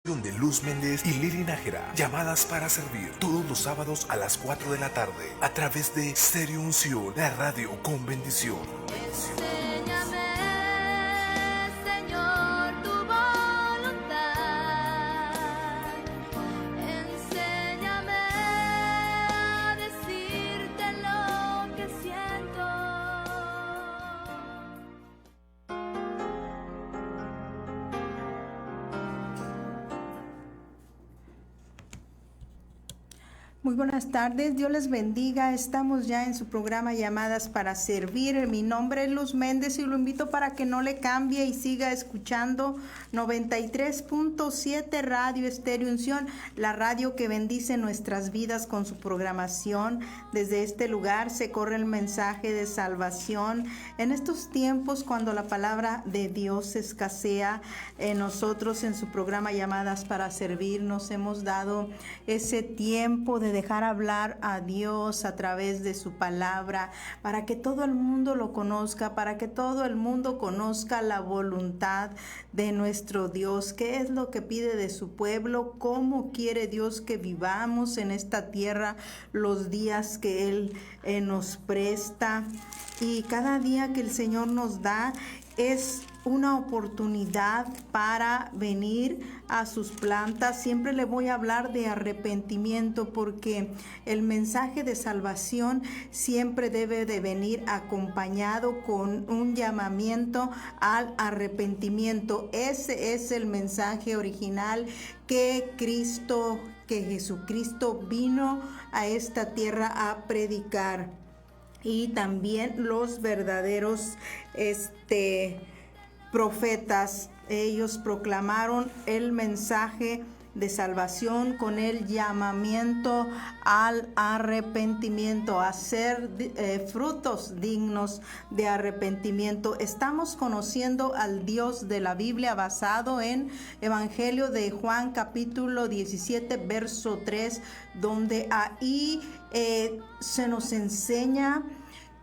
De Luz Méndez y Lili Nájera, llamadas para servir todos los sábados a las 4 de la tarde a través de Stereo Unción, la radio con bendición. Enséñame, Señor, tu voluntad. Enséñame a decirte lo que siento. Muy buenas tardes, Dios les bendiga. Estamos ya en su programa Llamadas para Servir. Mi nombre es Luz Méndez y lo invito para que no le cambie y siga escuchando 93.7 Radio Stereo Unción, la radio que bendice nuestras vidas con su programación. Desde este lugar se corre el mensaje de salvación. En estos tiempos, cuando la palabra de Dios escasea, nosotros en su programa Llamadas para Servir nos hemos dado ese tiempo de dejar hablar a Dios a través de su palabra, para que todo el mundo lo conozca, para que todo el mundo conozca la voluntad de nuestro Dios, qué es lo que pide de su pueblo, cómo quiere Dios que vivamos en esta tierra los días que Él nos presta. Y cada día que el Señor nos da es una oportunidad para venir a sus plantas. Siempre le voy a hablar de arrepentimiento, porque el mensaje de salvación siempre debe de venir acompañado con un llamamiento al arrepentimiento. Ese es el mensaje original que Jesucristo vino a esta tierra a predicar. Y también los verdaderos profetas, ellos proclamaron el mensaje de salvación con el llamamiento al arrepentimiento, a ser frutos dignos de arrepentimiento. Estamos conociendo al Dios de la Biblia basado en Evangelio de Juan capítulo 17 verso 3, donde ahí se nos enseña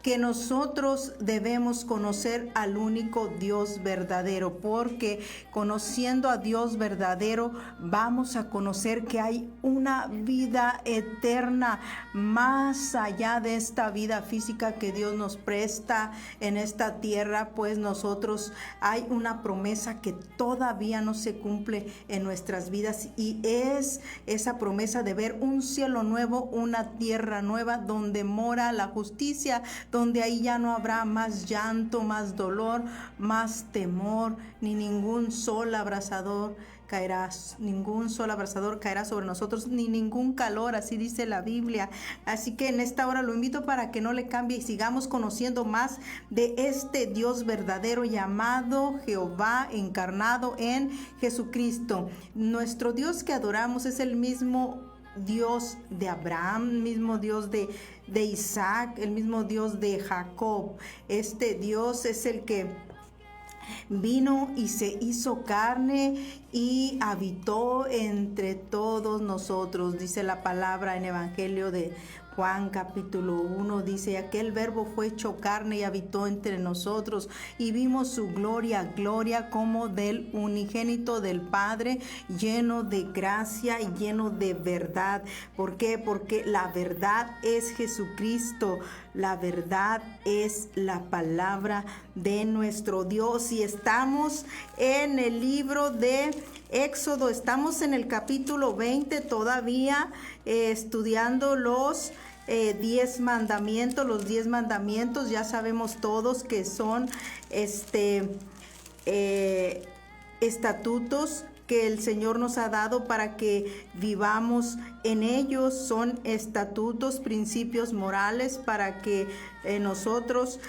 que nosotros debemos conocer al único Dios verdadero, porque conociendo a Dios verdadero vamos a conocer que hay una vida eterna más allá de esta vida física que Dios nos presta en esta tierra. Pues nosotros hay una promesa que todavía no se cumple en nuestras vidas, y es esa promesa de ver un cielo nuevo, una tierra nueva donde mora la justicia, donde ahí ya no habrá más llanto, más dolor, más temor, ni ningún sol abrasador caerá sobre nosotros, ni ningún calor, así dice la Biblia. Así que en esta hora lo invito para que no le cambie y sigamos conociendo más de este Dios verdadero llamado Jehová, encarnado en Jesucristo. Nuestro Dios que adoramos es el mismo Dios de Abraham, el mismo Dios de Isaac, el mismo Dios de Jacob. Este Dios es el que vino y se hizo carne y habitó entre todos nosotros. Dice la palabra en Evangelio de Juan capítulo 1, dice: aquel verbo fue hecho carne y habitó entre nosotros, y vimos su gloria, gloria como del unigénito del Padre, lleno de gracia y lleno de verdad. ¿Por qué? Porque la verdad es Jesucristo, la verdad es la palabra de nuestro Dios. Y estamos en el libro de Éxodo, estamos en el capítulo 20 todavía, estudiando los 10 mandamientos. Los 10 mandamientos ya sabemos todos que son estatutos que el Señor nos ha dado para que vivamos en ellos. Son estatutos, principios morales para que nosotros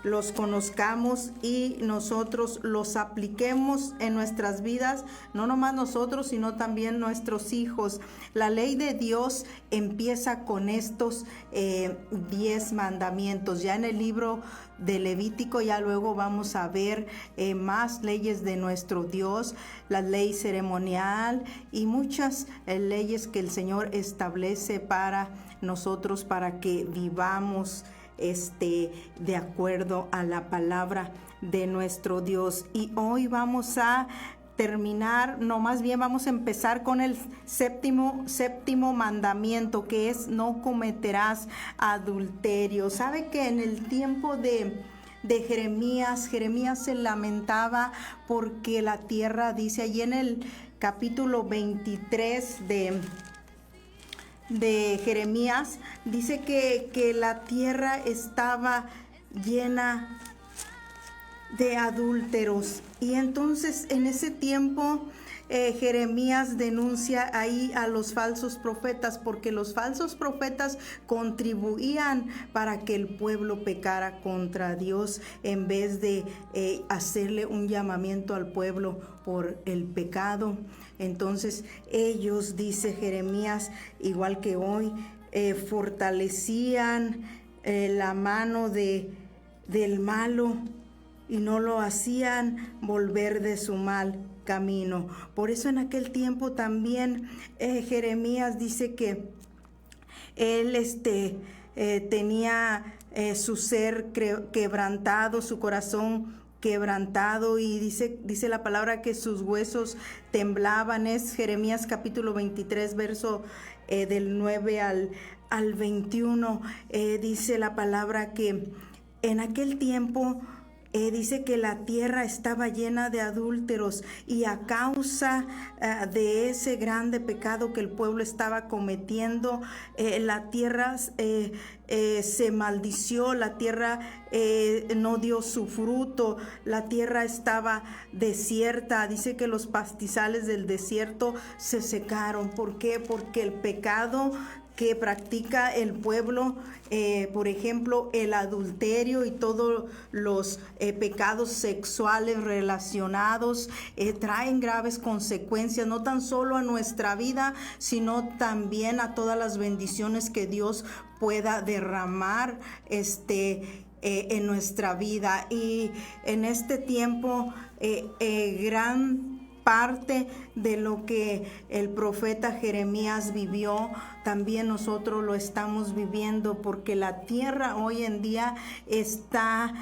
los conozcamos y nosotros los apliquemos en nuestras vidas, no nomás nosotros, sino también nuestros hijos. La ley de Dios empieza con estos 10 mandamientos. Ya en el libro de Levítico ya luego vamos a ver más leyes de nuestro Dios, la ley ceremonial y muchas leyes que el Señor establece para nosotros, para que vivamos de acuerdo a la palabra de nuestro Dios. Y hoy vamos a terminar, no, más bien vamos a empezar con el séptimo mandamiento, que es no cometerás adulterio. ¿Sabe que en el tiempo de Jeremías se lamentaba porque la tierra, dice allí en el capítulo 23 de Jeremías, dice que la tierra estaba llena de adúlteros? Y entonces en ese tiempo Jeremías denuncia ahí a los falsos profetas, porque los falsos profetas contribuían para que el pueblo pecara contra Dios, en vez de hacerle un llamamiento al pueblo por el pecado. Entonces ellos, dice Jeremías, igual que hoy, fortalecían la mano del malo y no lo hacían volver de su mal camino. Por eso en aquel tiempo también Jeremías dice que él tenía su ser quebrantado, su corazón quebrantado, y dice la palabra que sus huesos temblaban. Es Jeremías capítulo 23, verso del 9 al 21. Dice la palabra que en aquel tiempo dice que la tierra estaba llena de adúlteros, y a causa de ese grande pecado que el pueblo estaba cometiendo, la tierra se maldició, la tierra no dio su fruto, la tierra estaba desierta. Dice que los pastizales del desierto se secaron. ¿Por qué? Porque el pecado que practica el pueblo, por ejemplo, el adulterio y todos los pecados sexuales relacionados, traen graves consecuencias, no tan solo a nuestra vida, sino también a todas las bendiciones que Dios pueda derramar en nuestra vida. Y en este tiempo, gran parte de lo que el profeta Jeremías vivió, también nosotros lo estamos viviendo, porque la tierra hoy en día está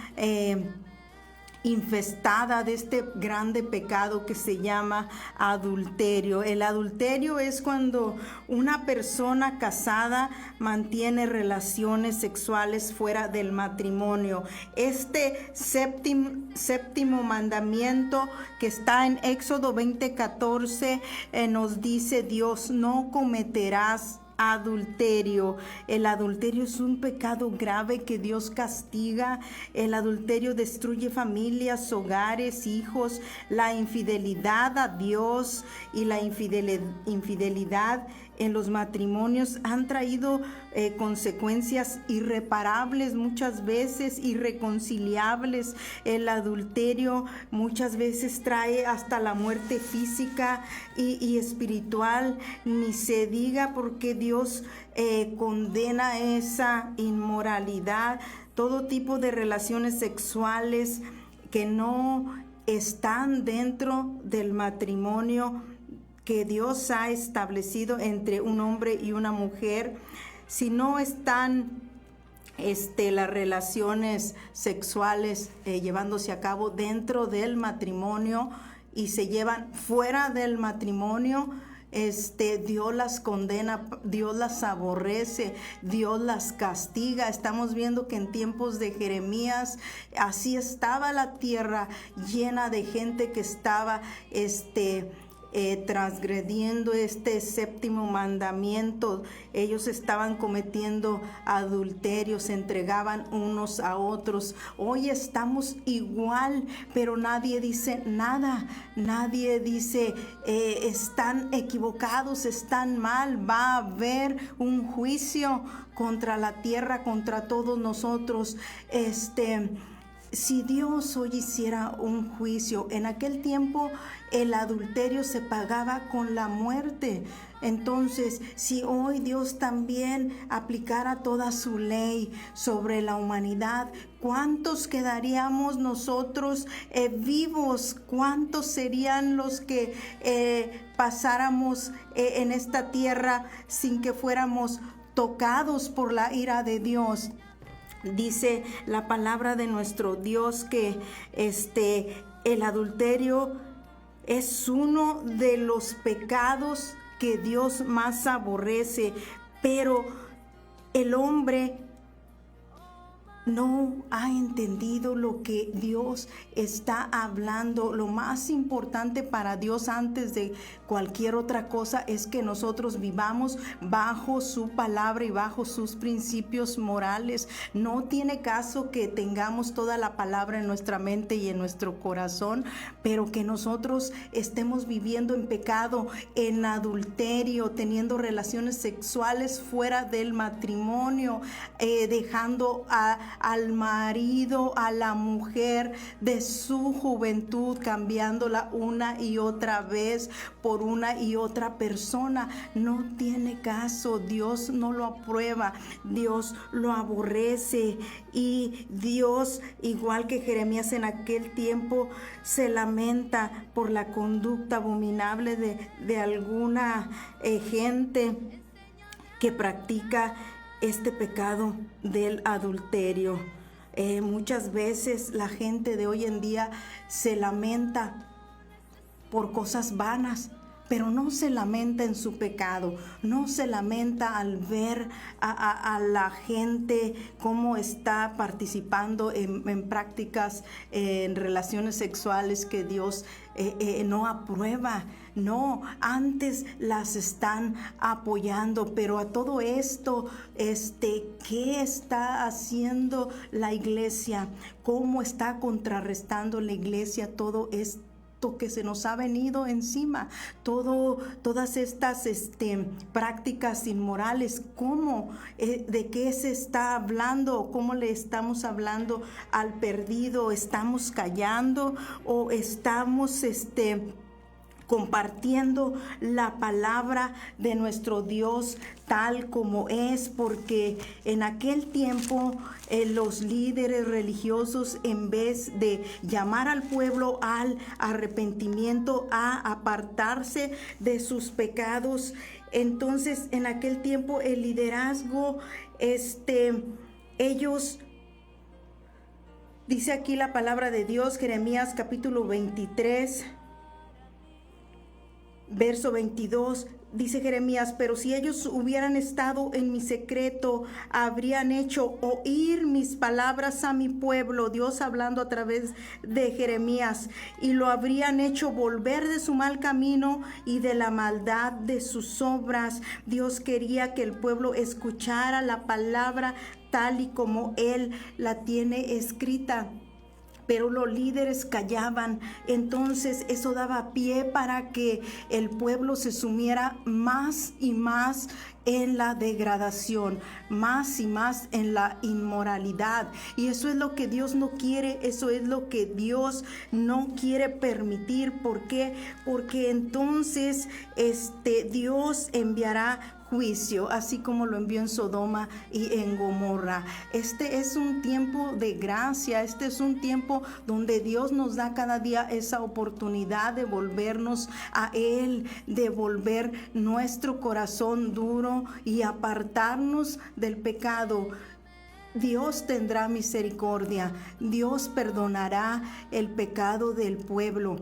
infestada de este grande pecado que se llama adulterio. El adulterio es cuando una persona casada mantiene relaciones sexuales fuera del matrimonio. Este séptimo mandamiento que está en Éxodo 20:14 nos dice Dios: no cometerás adulterio. El adulterio es un pecado grave que Dios castiga. El adulterio destruye familias, hogares, hijos. La infidelidad a Dios y la infidelidad en los matrimonios han traído consecuencias irreparables, muchas veces irreconciliables. El adulterio muchas veces trae hasta la muerte física y espiritual. Ni se diga, porque Dios condena esa inmoralidad, todo tipo de relaciones sexuales que no están dentro del matrimonio que Dios ha establecido entre un hombre y una mujer. Si no están las relaciones sexuales llevándose a cabo dentro del matrimonio y se llevan fuera del matrimonio, Dios las condena, Dios las aborrece, Dios las castiga. Estamos viendo que en tiempos de Jeremías así estaba la tierra, llena de gente que estaba transgrediendo este séptimo mandamiento. Ellos estaban cometiendo adulterio, se entregaban unos a otros. Hoy estamos igual, pero nadie dice nada. Nadie dice están equivocados, están mal. Va a haber un juicio contra la tierra, contra todos nosotros. Si Dios hoy hiciera un juicio, en aquel tiempo el adulterio se pagaba con la muerte. Entonces, si hoy Dios también aplicara toda su ley sobre la humanidad, ¿cuántos quedaríamos nosotros vivos? ¿Cuántos serían los que pasáramos en esta tierra sin que fuéramos tocados por la ira de Dios? Dice la palabra de nuestro Dios que el adulterio es uno de los pecados que Dios más aborrece, pero el hombre no ha entendido lo que Dios está hablando. Lo más importante para Dios antes de cualquier otra cosa es que nosotros vivamos bajo su palabra y bajo sus principios morales. No tiene caso que tengamos toda la palabra en nuestra mente y en nuestro corazón, pero que nosotros estemos viviendo en pecado, en adulterio, teniendo relaciones sexuales fuera del matrimonio, dejando al marido, a la mujer de su juventud, cambiándola una y otra vez por una y otra persona. No tiene caso. Dios no lo aprueba, Dios lo aborrece. Y Dios, igual que Jeremías en aquel tiempo, se lamenta por la conducta abominable de alguna gente que practica este pecado del adulterio. Muchas veces la gente de hoy en día se lamenta por cosas vanas, pero no se lamenta en su pecado, no se lamenta al ver a la gente cómo está participando en prácticas, en relaciones sexuales que Dios no aprueba. No, antes las están apoyando, pero a todo esto, ¿qué está haciendo la iglesia? ¿Cómo está contrarrestando la iglesia todo esto que se nos ha venido encima? Todas estas prácticas inmorales, ¿cómo? ¿De qué se está hablando? ¿Cómo le estamos hablando al perdido? ¿Estamos callando o estamos compartiendo la palabra de nuestro Dios tal como es? Porque en aquel tiempo los líderes religiosos, en vez de llamar al pueblo al arrepentimiento, a apartarse de sus pecados, entonces en aquel tiempo el liderazgo, ellos, dice aquí la palabra de Dios, Jeremías capítulo 23, verso 22, dice Jeremías: pero si ellos hubieran estado en mi secreto, habrían hecho oír mis palabras a mi pueblo, Dios hablando a través de Jeremías, y lo habrían hecho volver de su mal camino y de la maldad de sus obras. Dios quería que el pueblo escuchara la palabra tal y como Él la tiene escrita, pero los líderes callaban. Entonces eso daba pie para que el pueblo se sumiera más y más en la degradación, más y más en la inmoralidad. Y eso es lo que Dios no quiere, eso es lo que Dios no quiere permitir. ¿Por qué? Porque entonces Dios enviará juicio, así como lo envió en Sodoma y en Gomorra. Este es un tiempo de gracia, este es un tiempo donde Dios nos da cada día esa oportunidad de volvernos a Él, de volver nuestro corazón duro y apartarnos del pecado. Dios tendrá misericordia, Dios perdonará el pecado del pueblo.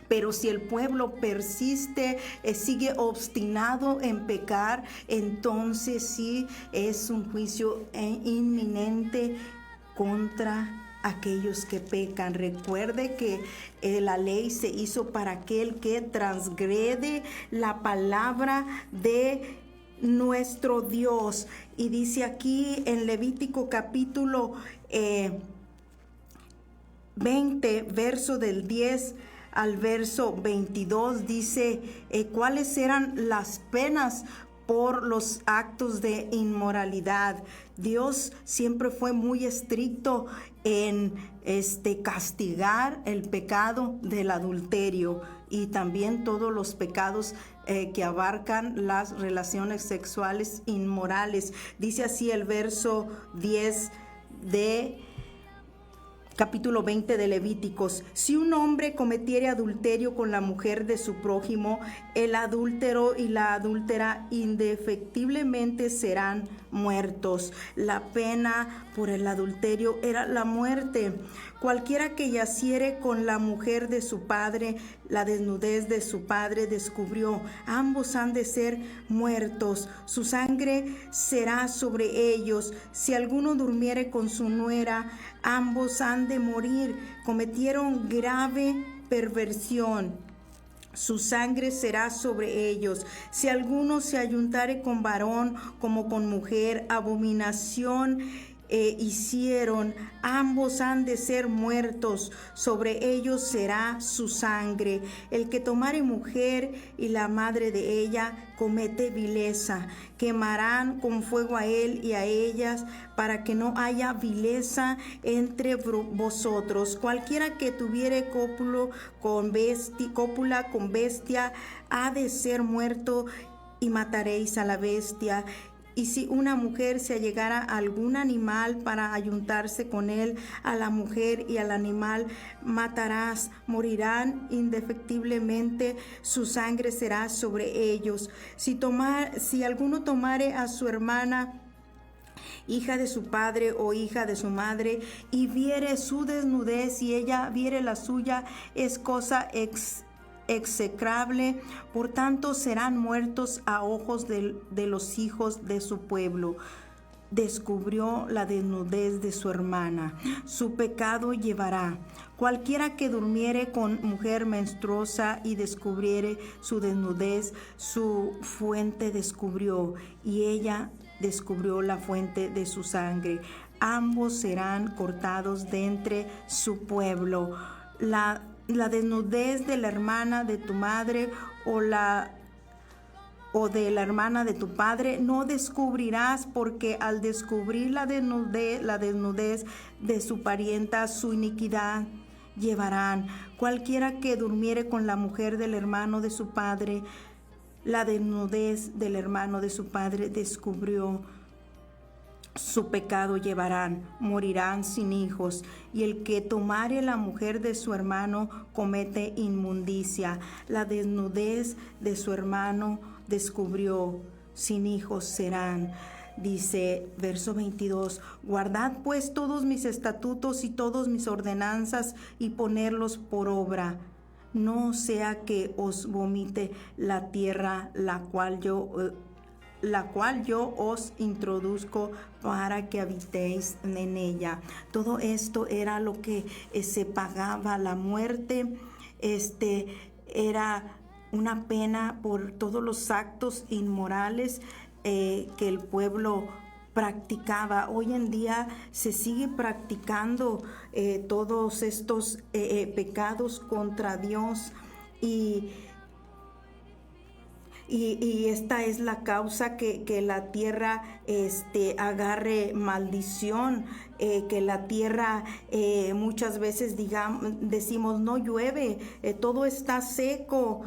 Pero si el pueblo persiste, sigue obstinado en pecar, entonces sí es un juicio inminente contra aquellos que pecan. Recuerde que la ley se hizo para aquel que transgrede la palabra de nuestro Dios. Y dice aquí en Levítico capítulo 20, verso del 10 al verso 22, dice cuáles eran las penas por los actos de inmoralidad. Dios siempre fue muy estricto en castigar el pecado del adulterio y también todos los pecados que abarcan las relaciones sexuales inmorales. Dice así el verso 10 de capítulo 20 de Levíticos: si un hombre cometiere adulterio con la mujer de su prójimo, el adúltero y la adúltera indefectiblemente serán muertos. La pena por el adulterio era la muerte. Cualquiera que yaciere con la mujer de su padre la desnudez de su padre descubrió. Ambos han de ser muertos. Su sangre será sobre ellos. Si alguno durmiere con su nuera, ambos han de morir. Cometieron grave perversión. Su sangre será sobre ellos. Si alguno se ayuntare con varón como con mujer, abominación hicieron, ambos han de ser muertos, sobre ellos será su sangre. El que tomare mujer y la madre de ella comete vileza. Quemarán con fuego a él y a ellas, para que no haya vileza entre vosotros. Cualquiera que tuviere cópula con bestia ha de ser muerto, y mataréis a la bestia. Y si una mujer se allegara a algún animal para ayuntarse con él, a la mujer y al animal matarás, morirán indefectiblemente, su sangre será sobre ellos. Si alguno tomare a su hermana, hija de su padre o hija de su madre, y viere su desnudez y ella viere la suya, es cosa execrable, por tanto serán muertos a ojos de los hijos de su pueblo. Descubrió la desnudez de su hermana, su pecado llevará. Cualquiera que durmiere con mujer menstruosa y descubriere su desnudez, su fuente descubrió, y ella descubrió la fuente de su sangre. Ambos serán cortados de entre su pueblo. La desnudez de la hermana de tu madre o de la hermana de tu padre no descubrirás, porque al descubrir la desnudez de su parienta, su iniquidad llevarán. Cualquiera que durmiere con la mujer del hermano de su padre, la desnudez del hermano de su padre descubrió, su pecado llevarán, morirán sin hijos. Y el que tomare la mujer de su hermano comete inmundicia. La desnudez de su hermano descubrió, sin hijos serán. Dice verso 22, guardad pues todos mis estatutos y todas mis ordenanzas y ponerlos por obra. No sea que os vomite la tierra la cual yo os introduzco para que habitéis en ella. Todo esto era lo que se pagaba. La muerte era una pena por todos los actos inmorales que el pueblo practicaba. Hoy en día se sigue practicando todos estos pecados contra Dios, y esta es la causa que la tierra agarre maldición, que la tierra muchas veces decimos no llueve, todo está seco,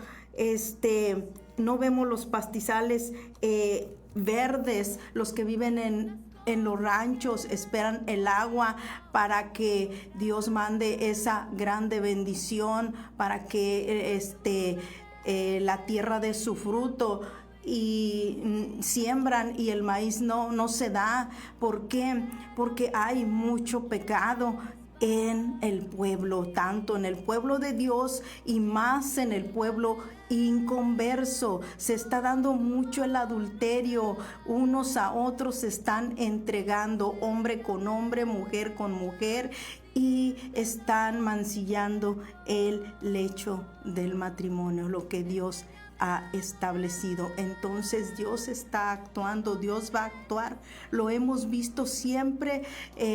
no vemos los pastizales verdes. Los que viven en los ranchos esperan el agua para que Dios mande esa grande bendición, para que la tierra dé su fruto, y siembran y el maíz no se da. ¿Por qué? Porque hay mucho pecado en el pueblo, tanto en el pueblo de Dios y más en el pueblo inconverso. Se está dando mucho el adulterio, unos a otros se están entregando, hombre con hombre, mujer con mujer, y están mancillando el lecho del matrimonio, lo que Dios ha establecido. Entonces Dios está actuando, Dios va a actuar. Lo hemos visto siempre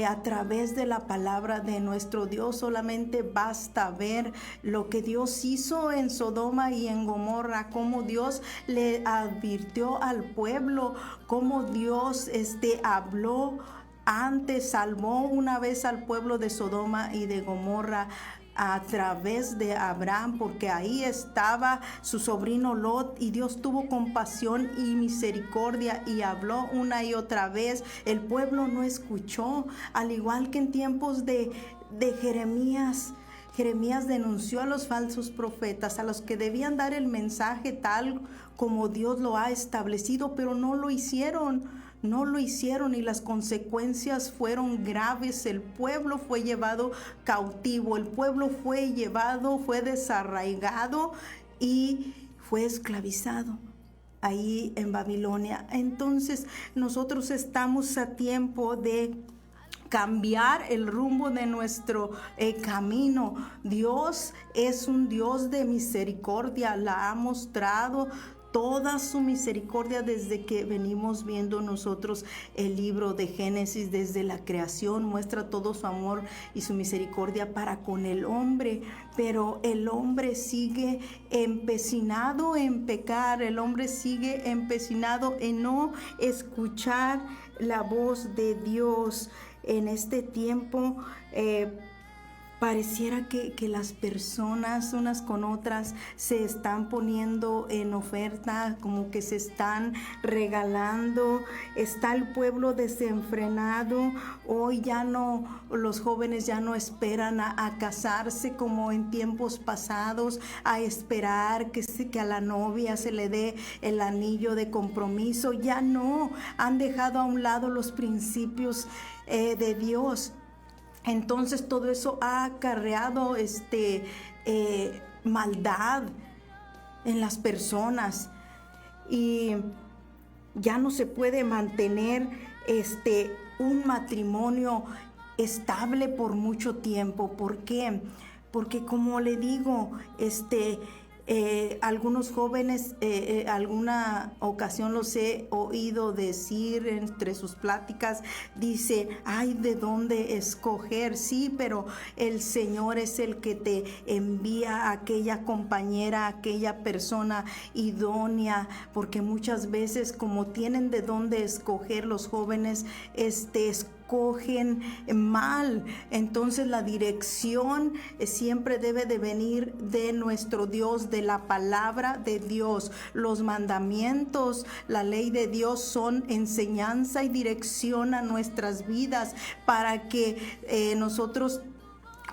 a través de la palabra de nuestro Dios. Solamente basta ver lo que Dios hizo en Sodoma y en Gomorra, cómo Dios le advirtió al pueblo, cómo Dios habló antes, salvó una vez al pueblo de Sodoma y de Gomorra a través de Abraham, porque ahí estaba su sobrino Lot, y Dios tuvo compasión y misericordia y habló una y otra vez. El pueblo no escuchó, al igual que en tiempos de Jeremías. Jeremías denunció a los falsos profetas, a los que debían dar el mensaje tal como Dios lo ha establecido, pero no lo hicieron. no lo hicieron y las consecuencias fueron graves. El pueblo fue llevado cautivo, el pueblo fue llevado, fue desarraigado y fue esclavizado ahí en Babilonia. Entonces nosotros estamos a tiempo de cambiar el rumbo de nuestro camino. Dios es un Dios de misericordia, la ha mostrado toda su misericordia desde que venimos viendo nosotros el libro de Génesis. Desde la creación muestra todo su amor y su misericordia para con el hombre, pero el hombre sigue empecinado en pecar, el hombre sigue empecinado en no escuchar la voz de Dios. En este tiempo pareciera que las personas unas con otras se están poniendo en oferta, como que se están regalando. Está el pueblo desenfrenado. Hoy ya no, los jóvenes ya no esperan a casarse como en tiempos pasados, a esperar que a la novia se le dé el anillo de compromiso. Ya no, han dejado a un lado los principios de Dios. Entonces todo eso ha acarreado maldad en las personas y ya no se puede mantener un matrimonio estable por mucho tiempo. ¿Por qué? Porque como le digo, algunos jóvenes, alguna ocasión los he oído decir entre sus pláticas, dice, ay, ¿de dónde escoger? Sí, pero el Señor es el que te envía a aquella compañera, a aquella persona idónea, porque muchas veces como tienen de dónde escoger, los jóvenes escogen mal. Entonces la dirección siempre debe de venir de nuestro Dios, de la palabra de Dios. Los mandamientos, la ley de Dios son enseñanza y dirección a nuestras vidas para que nosotros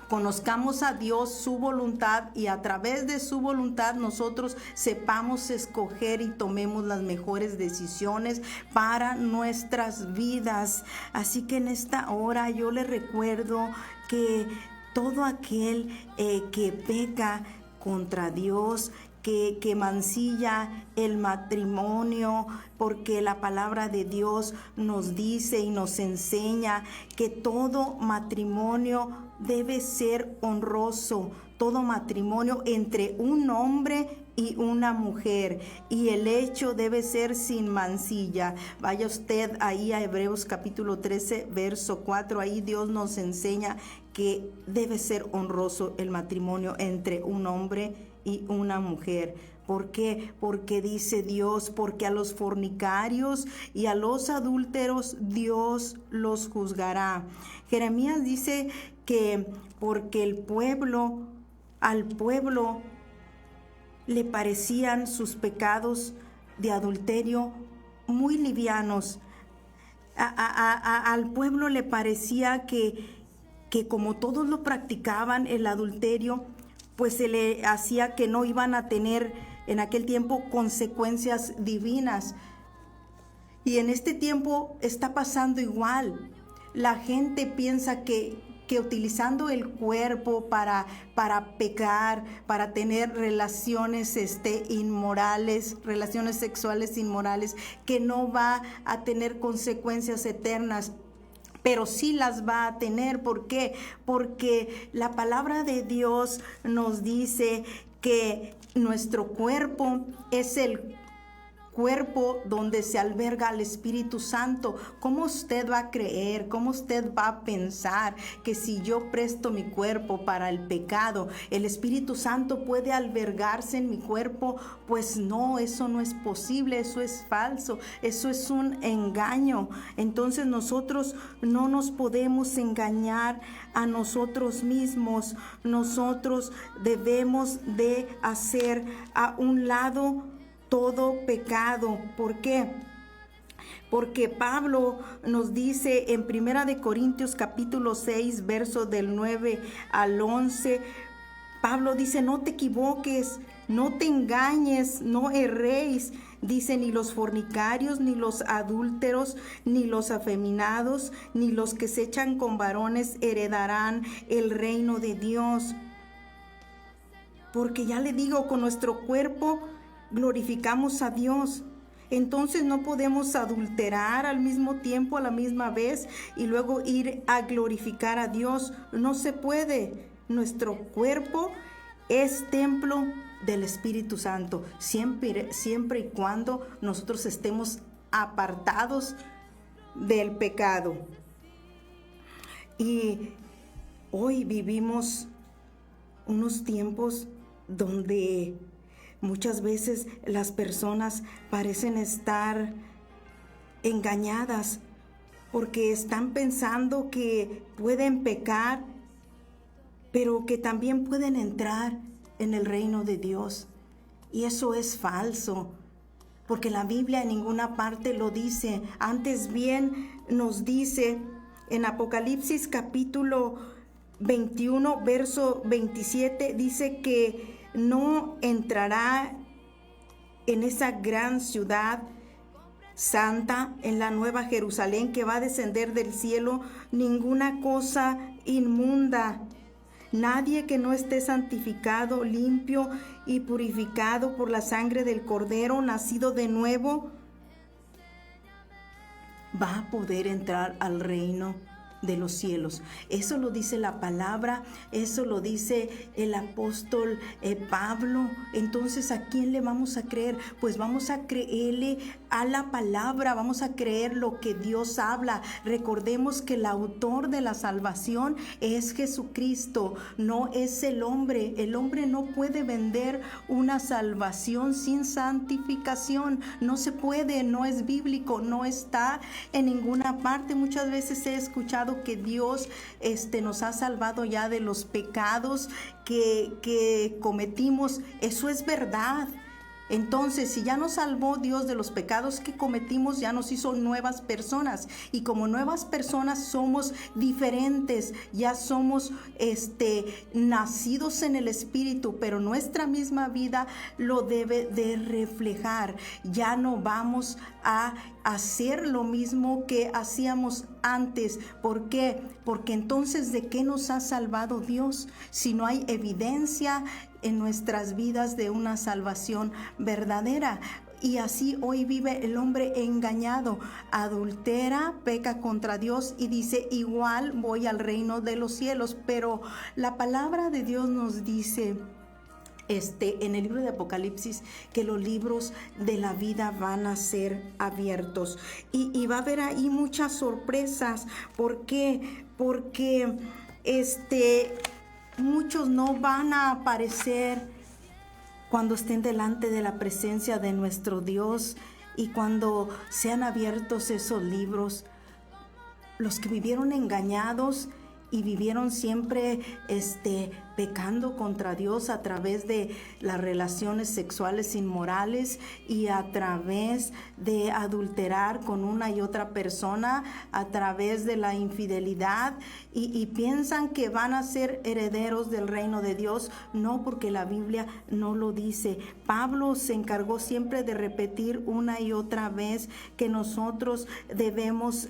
conozcamos a Dios, su voluntad, y a través de su voluntad nosotros sepamos escoger y tomemos las mejores decisiones para nuestras vidas. Así que en esta hora yo le recuerdo que todo aquel que peca contra Dios, que mancilla el matrimonio, porque la palabra de Dios nos dice y nos enseña que todo matrimonio debe ser honroso, todo matrimonio entre un hombre y una mujer, y el hecho debe ser sin mancilla. Vaya usted ahí a Hebreos capítulo 13 verso 4, ahí Dios nos enseña que debe ser honroso el matrimonio entre un hombre y una mujer. ¿Por qué? Porque dice Dios, porque a los fornicarios y a los adúlteros Dios los juzgará. Jeremías dice que porque al pueblo le parecían sus pecados de adulterio muy livianos. Al pueblo le parecía que como todos lo practicaban, el adulterio, pues se le hacía que no iban a tener en aquel tiempo consecuencias divinas. Y en este tiempo está pasando igual. La gente piensa que utilizando el cuerpo para pecar, para tener relaciones inmorales, relaciones sexuales inmorales, que no va a tener consecuencias eternas. Pero sí las va a tener. ¿Por qué? Porque la palabra de Dios nos dice que nuestro cuerpo es el cuerpo donde se alberga el Espíritu Santo. ¿Cómo usted va a creer? ¿Cómo usted va a pensar que si yo presto mi cuerpo para el pecado, el Espíritu Santo puede albergarse en mi cuerpo? Pues no, eso no es posible, eso es falso, eso es un engaño. Entonces nosotros no nos podemos engañar a nosotros mismos. Nosotros debemos de hacer a un lado todo pecado. ¿Por qué? Porque Pablo nos dice en 1 Corintios capítulo 6, verso del 9 al 11, Pablo dice, no te equivoques, No te engañes, no erréis. Dice, ni los fornicarios, ni los adúlteros, ni los afeminados, ni los que se echan con varones heredarán el reino de Dios. Porque ya le digo, con nuestro cuerpo glorificamos a Dios. Entonces no podemos adulterar al mismo tiempo, a la misma vez, y luego ir a glorificar a Dios. No se puede. Nuestro cuerpo es templo del Espíritu Santo, siempre y cuando nosotros estemos apartados del pecado. Y hoy vivimos unos tiempos donde muchas veces las personas parecen estar engañadas porque están pensando que pueden pecar, pero que también pueden entrar en el reino de Dios. Y eso es falso, porque la Biblia en ninguna parte lo dice. Antes bien nos dice en Apocalipsis capítulo 21, verso 27, dice que no entrará en esa gran ciudad santa, en la nueva Jerusalén que va a descender del cielo, ninguna cosa inmunda. Nadie que no esté santificado, limpio y purificado por la sangre del Cordero, nacido de nuevo, va a poder entrar al reino de los cielos. Eso lo dice la palabra, eso lo dice el apóstol Pablo. Entonces, ¿a quién le vamos a creer? Pues vamos a creerle a la palabra, vamos a creer lo que Dios habla. Recordemos que el autor de la salvación es Jesucristo, no es el hombre. El hombre no puede vender una salvación sin santificación. No se puede, no es bíblico, no está en ninguna parte. Muchas veces he escuchado que Dios nos ha salvado ya de los pecados que cometimos. Eso es verdad. Entonces, si ya nos salvó Dios de los pecados que cometimos, ya nos hizo nuevas personas. Y como nuevas personas somos diferentes, ya somos nacidos en el Espíritu, pero nuestra misma vida lo debe de reflejar. Ya no vamos a hacer lo mismo que hacíamos antes. ¿Por qué? Porque entonces, ¿de qué nos ha salvado Dios si no hay evidencia en nuestras vidas de una salvación verdadera? Y así hoy vive el hombre engañado, adultera, peca contra Dios y dice, igual voy al reino de los cielos. Pero la palabra de Dios nos dice en el libro de Apocalipsis que los libros de la vida van a ser abiertos y va a haber ahí muchas sorpresas. ¿Por qué? Porque muchos no van a aparecer cuando estén delante de la presencia de nuestro Dios y cuando sean abiertos esos libros. Los que vivieron engañados y vivieron siempre pecando contra Dios a través de las relaciones sexuales inmorales y a través de adulterar con una y otra persona, a través de la infidelidad y piensan que van a ser herederos del reino de Dios. No, porque la Biblia no lo dice. Pablo se encargó siempre de repetir una y otra vez que nosotros debemos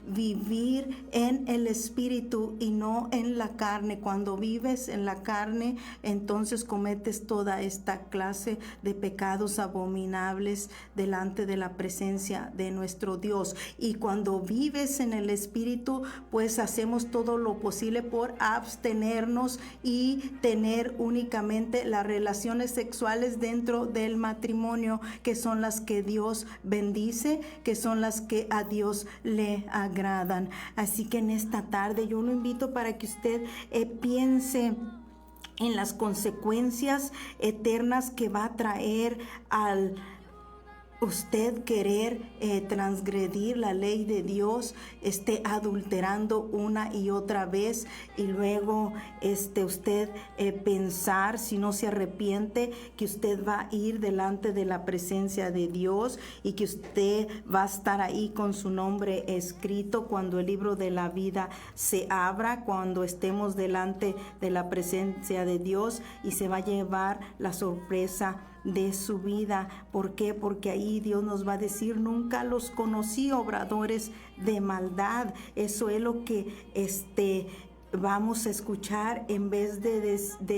vivir en el Espíritu y no en la carne. Cuando vives en la carne, entonces cometes toda esta clase de pecados abominables delante de la presencia de nuestro Dios. Y cuando vives en el Espíritu, pues hacemos todo lo posible por abstenernos y tener únicamente las relaciones sexuales dentro del matrimonio, que son las que Dios bendice, que son las que a Dios le agradan. Así que en esta tarde yo lo invito para que usted piense en las consecuencias eternas que va a traer al usted querer transgredir la ley de Dios, esté adulterando una y otra vez, y luego usted pensar, si no se arrepiente, que usted va a ir delante de la presencia de Dios y que usted va a estar ahí con su nombre escrito cuando el libro de la vida se abra, cuando estemos delante de la presencia de Dios, y se va a llevar la sorpresa de su vida. ¿Por qué? Porque ahí Dios nos va a decir: nunca los conocí, obradores de maldad. Eso es lo que vamos a escuchar, en vez de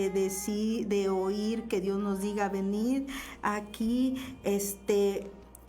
decir, de oír que Dios nos diga: venid aquí,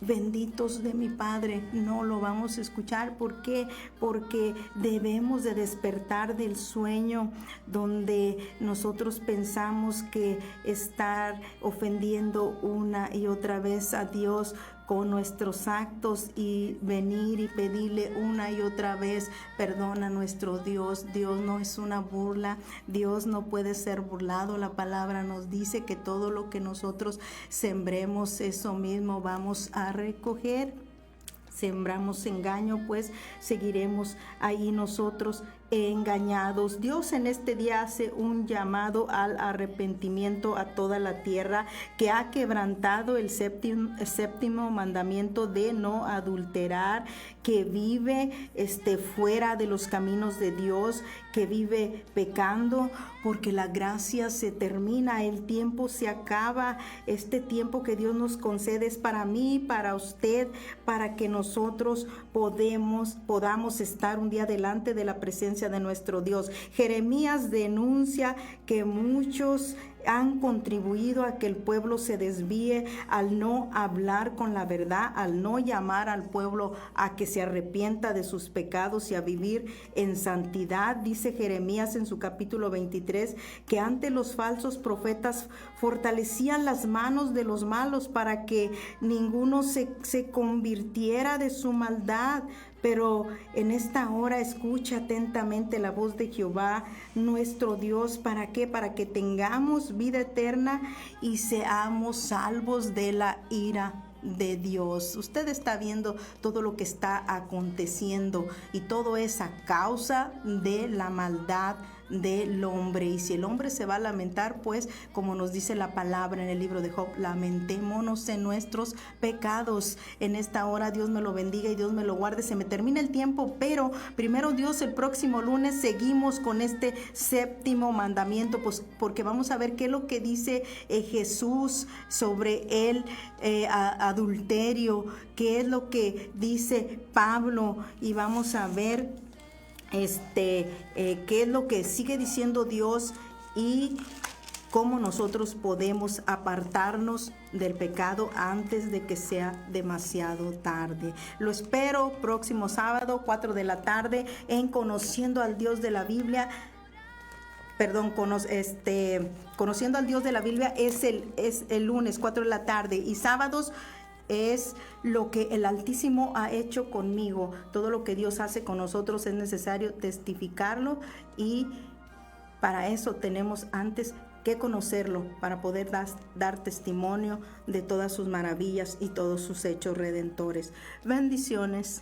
benditos de mi Padre. No lo vamos a escuchar. ¿Por qué? Porque debemos de despertar del sueño donde nosotros pensamos que estar ofendiendo una y otra vez a Dios con nuestros actos, y venir y pedirle una y otra vez perdón a nuestro Dios. Dios no es una burla, Dios no puede ser burlado. La palabra nos dice que todo lo que nosotros sembremos, eso mismo vamos a recoger. Sembramos engaño, pues seguiremos ahí nosotros engañados. Dios en este día hace un llamado al arrepentimiento a toda la tierra que ha quebrantado el séptimo mandamiento de no adulterar, que vive fuera de los caminos de Dios, que vive pecando, porque la gracia se termina, el tiempo se acaba. Este tiempo que Dios nos concede es para mí, para usted, para que nosotros podamos estar un día delante de la presencia de nuestro Dios. Jeremías denuncia que muchos han contribuido a que el pueblo se desvíe al no hablar con la verdad, al no llamar al pueblo a que se arrepienta de sus pecados y a vivir en santidad. Dice Jeremías en su capítulo 23 que antes los falsos profetas fortalecían las manos de los malos para que ninguno se convirtiera de su maldad. Pero en esta hora escucha atentamente la voz de Jehová, nuestro Dios. ¿Para qué? Para que tengamos vida eterna y seamos salvos de la ira de Dios. Usted está viendo todo lo que está aconteciendo, y todo es a causa de la maldad del hombre. Y si el hombre se va a lamentar, pues como nos dice la palabra en el libro de Job, lamentémonos en nuestros pecados. En esta hora Dios me lo bendiga y Dios me lo guarde. Se me termina el tiempo, pero primero Dios, el próximo lunes seguimos con este séptimo mandamiento, pues porque vamos a ver qué es lo que dice Jesús sobre el adulterio, qué es lo que dice Pablo, y vamos a ver qué es lo que sigue diciendo Dios y cómo nosotros podemos apartarnos del pecado antes de que sea demasiado tarde. Lo espero próximo sábado, 4 de la tarde, en Conociendo al Dios de la Biblia. Conociendo al Dios de la Biblia es el lunes, 4 de la tarde, y sábados es lo que el Altísimo ha hecho conmigo. Todo lo que Dios hace con nosotros es necesario testificarlo, y para eso tenemos antes que conocerlo, para poder dar testimonio de todas sus maravillas y todos sus hechos redentores. Bendiciones.